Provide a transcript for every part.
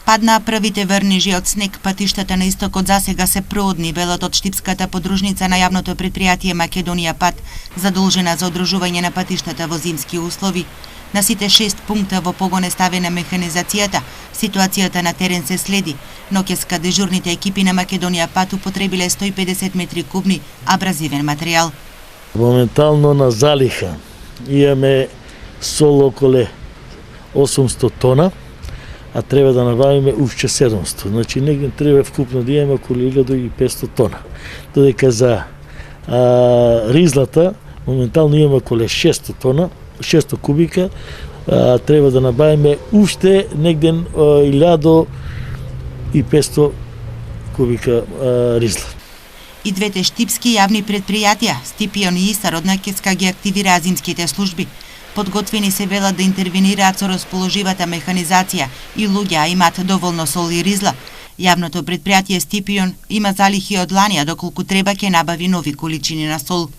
Паднаа првите врнежи од снег, патиштата на истокот засега се проодни, велат од штипската подружница на јавното предпријатие Македонија Пат, задолжена за одржување на патиштата во зимски услови. На сите 6 пункта во погон е ставена механизацијата, ситуацијата на терен се следи. Ноќеска дежурните екипи на Македонија Пат употребиле 150 метри кубни абразивен материјал. Моментално на залиха имаме сол околу 800 тона, а треба да набавиме уште 700. Значи негде треба вкупно да имаме околу 1500 тона. Додека за ризлата моментално имаме околу 600 тона, 600 кубика, треба да набавиме уште негде 1500 кубика ризла. И двете штипски јавни предпријатија, Стипион и Исар, од Ноќеска ги активираа зимските служби. Подготвени се велат да интервенираат со расположивата механизација и луѓе имаат доволно сол и ризла. Јавното предпријатие Стипион има залихи од лани, а доколку треба ќе набави нови количини на сол.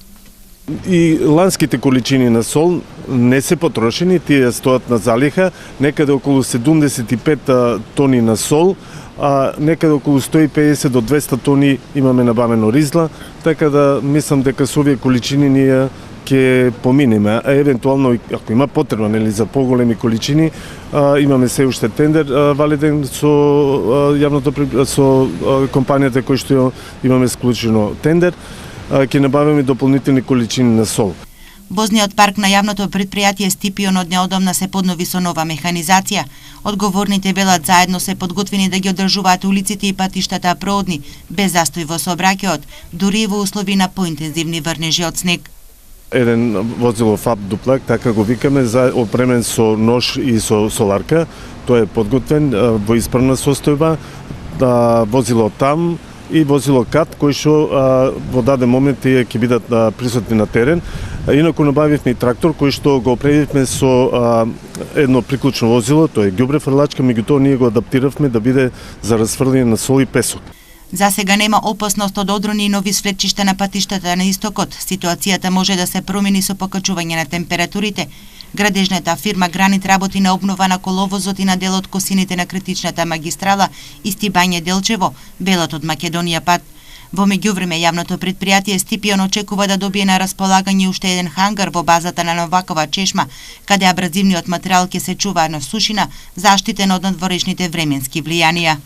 И ланските количини на сол не се потрошени, тие стоат на залиха, некаде околу 75 тони на сол, а некаде околу 150 до 200 тони имаме набавено ризла, така да мислам дека со овие количини ние ќе поминеме, а евентуално ако има потреба нели за поголеми количини, имаме се уште тендер валиден со со компанијата кој што имаме склучено тендер, ќе набавиме дополнителни количини на сол. Возниот парк на јавното предпријатие Стипион од неодамна се поднови со нова механизација. Одговорните велат заедно се подготвени да ги одржуваат улиците и патиштата проодни, без застој во сообраќајот, дури и во услови на поинтензивни врнежи од снег. Еден возило ФАП дуплак, така го викаме, опремен со нож и со соларка. Тој е подготвен во исправна состојба. Возило там и возило КАТ, кои што во даден момент тие ќе бидат присутни на терен. Инаку набавивме и трактор кој што го опредивме со едно приклучно возило, тоа е ѓубре фрлачка, меѓутоа ние го адаптиравме да биде за расфрлање на сол и песок. За сега нема опасност од одрони и нови свлечишта на патиштата на истокот. Ситуацијата може да се промени со покачување на температурите. Градежната фирма Гранит работи на обнова на коловозот и на дел од косините на критичната магистрала Истибање Делчево, велат од Македонија Пат. Во меѓувреме јавното предпријатие Стипион очекува да добие на располагање уште еден хангар во базата на Новакова чешма, каде абразивниот материјал ќе се чува на сушина, заштитен од надворешните временски влијанија.